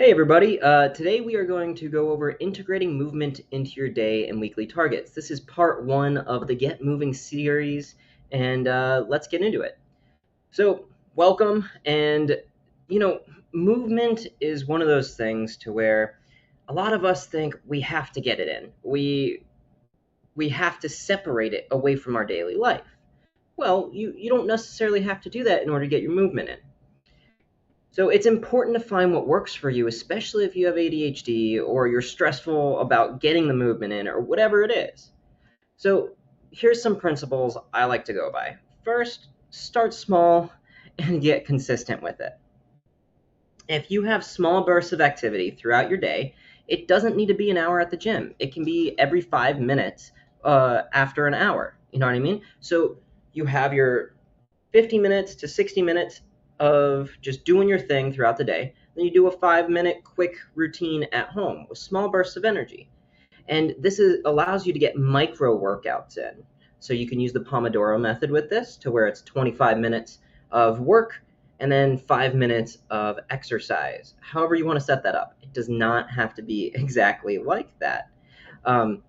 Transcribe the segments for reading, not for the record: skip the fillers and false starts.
Hey everybody, today we are going to go over integrating movement into your day and weekly targets. This is part one of the Get Moving series, and let's get into it. So, welcome, and movement is one of those things to where a lot of us think we have to get it in. We have to separate it away from our daily life. Well, you don't necessarily have to do that in order to get your movement in. So it's important to find what works for you, especially if you have ADHD or you're stressful about getting the movement in or whatever it is. So here's some principles I like to go by. First, start small and get consistent with it. If you have small bursts of activity throughout your day, it doesn't need to be an hour at the gym. It can be every 5 minutes after an hour. You know what I mean? So you have your 50 minutes to 60 minutes of just doing your thing throughout the day. Then you do a 5 minute quick routine at home with small bursts of energy. And allows you to get micro workouts in. So you can use the Pomodoro method with this to where it's 25 minutes of work and then 5 minutes of exercise. However you want to set that up. It does not have to be exactly like that. Um,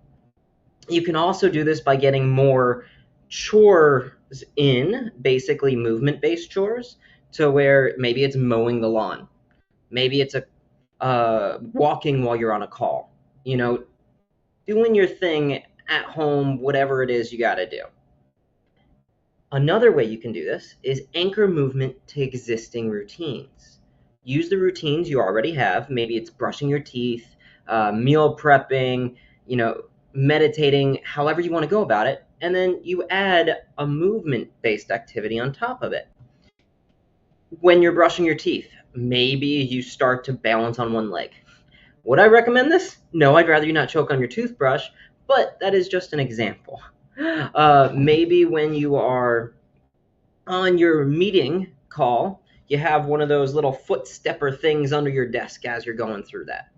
you can also do this by getting more chores in, basically movement-based chores, to where maybe it's mowing the lawn, maybe it's a walking while you're on a call, doing your thing at home, whatever it is you got to do. Another way you can do this is anchor movement to existing routines. Use the routines you already have. Maybe it's brushing your teeth, meal prepping, meditating, however you want to go about it. And then you add a movement-based activity on top of it. When you're brushing your teeth, maybe you start to balance on one leg. Would I recommend this? No, I'd rather you not choke on your toothbrush, but that is just an example. Maybe when you are on your meeting call, you have one of those little foot stepper things under your desk as you're going through that.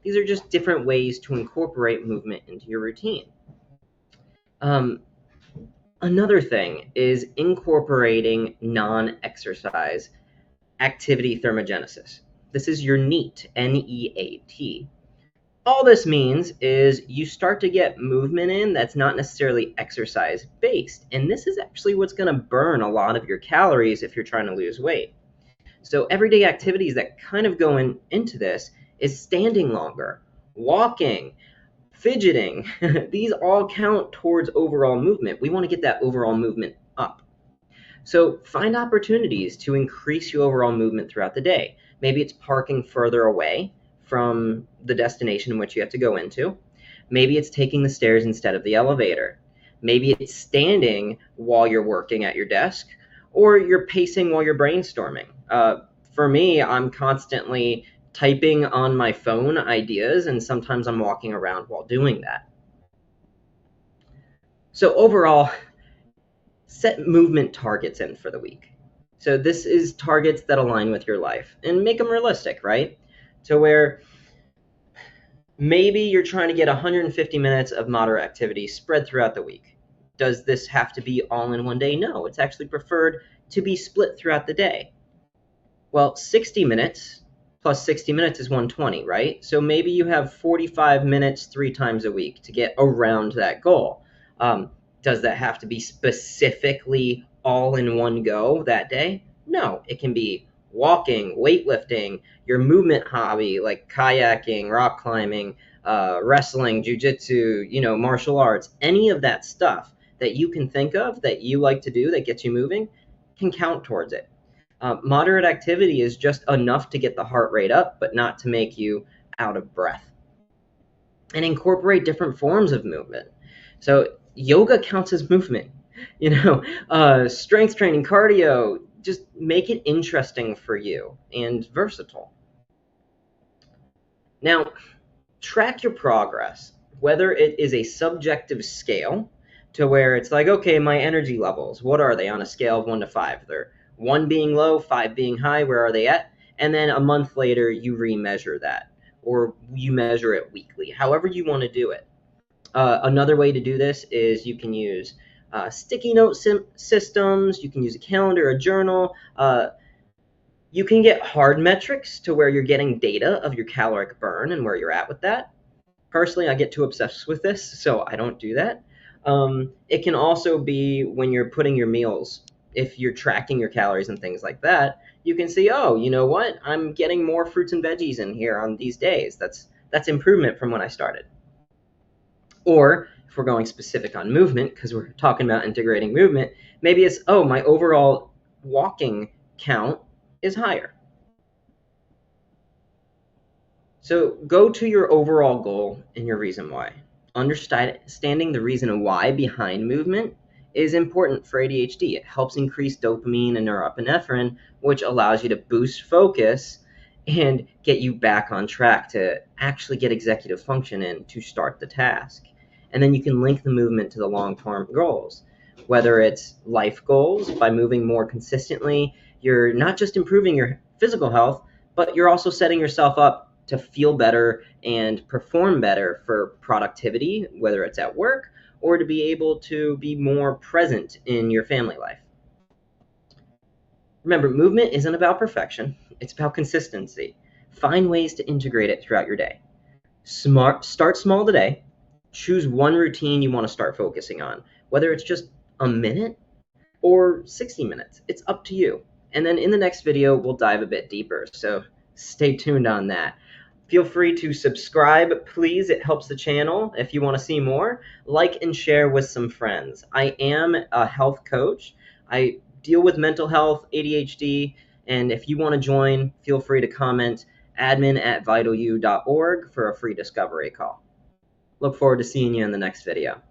These are just different ways to incorporate movement into your routine. Another thing is incorporating non-exercise activity thermogenesis. This is your NEAT, N-E-A-T. All this means is you start to get movement in that's not necessarily exercise based. And this is actually what's going to burn a lot of your calories if you're trying to lose weight. So everyday activities that kind of go into this is standing longer, walking, fidgeting. These all count towards overall movement. We want to get that overall movement up. So find opportunities to increase your overall movement throughout the day. Maybe it's parking further away from the destination in which you have to go into. Maybe it's taking the stairs instead of the elevator. Maybe it's standing while you're working at your desk, or you're pacing while you're brainstorming. For me, I'm constantly typing on my phone ideas, and sometimes I'm walking around while doing that. So overall, set movement targets in for the week. So this is targets that align with your life and make them realistic, right? To where maybe you're trying to get 150 minutes of moderate activity spread throughout the week. Does this have to be all in one day? No, it's actually preferred to be split throughout the day. Well, 60 minutes plus 60 minutes is 120, right? So maybe you have 45 minutes 3 times a week to get around that goal. Does that have to be specifically all in one go that day? No, it can be walking, weightlifting, your movement hobby like kayaking, rock climbing, wrestling, jujitsu, martial arts, any of that stuff that you can think of that you like to do that gets you moving can count towards it. Moderate activity is just enough to get the heart rate up, but not to make you out of breath. And incorporate different forms of movement. So yoga counts as movement, strength training, cardio, just make it interesting for you and versatile. Now, track your progress, whether it is a subjective scale to where it's like, okay, my energy levels, what are they on a scale of 1 to 5? They're 1 being low, 5 being high, where are they at? And then a month later, you remeasure that, or you measure it weekly, however you want to do it. Another way to do this is you can use sticky note systems, you can use a calendar, a journal, You can get hard metrics to where you're getting data of your caloric burn and where you're at with that. Personally, I get too obsessed with this, so I don't do that. It can also be when you're putting your meals, if you're tracking your calories and things like that, you can see, oh, you know what? I'm getting more fruits and veggies in here on these days. That's improvement from when I started. Or if we're going specific on movement, because we're talking about integrating movement, maybe it's, oh, my overall walking count is higher. So go to your overall goal and your reason why. Understanding the reason why behind movement is important for ADHD. It helps increase dopamine and norepinephrine, which allows you to boost focus and get you back on track to actually get executive function in to start the task. And then you can link the movement to the long-term goals. Whether it's life goals, by moving more consistently, you're not just improving your physical health, but you're also setting yourself up to feel better and perform better for productivity, whether it's at work or to be able to be more present in your family life. Remember, movement isn't about perfection, it's about consistency. Find ways to integrate it throughout your day. Start small today. Choose one routine you want to start focusing on, whether it's just a minute or 60 minutes. It's up to you. And then in the next video, we'll dive a bit deeper. So stay tuned on that. Feel free to subscribe, please. It helps the channel if you want to see more. Like and share with some friends. I am a health coach. I deal with mental health, ADHD, and if you want to join, feel free to comment admin@vitalu.org for a free discovery call. Look forward to seeing you in the next video.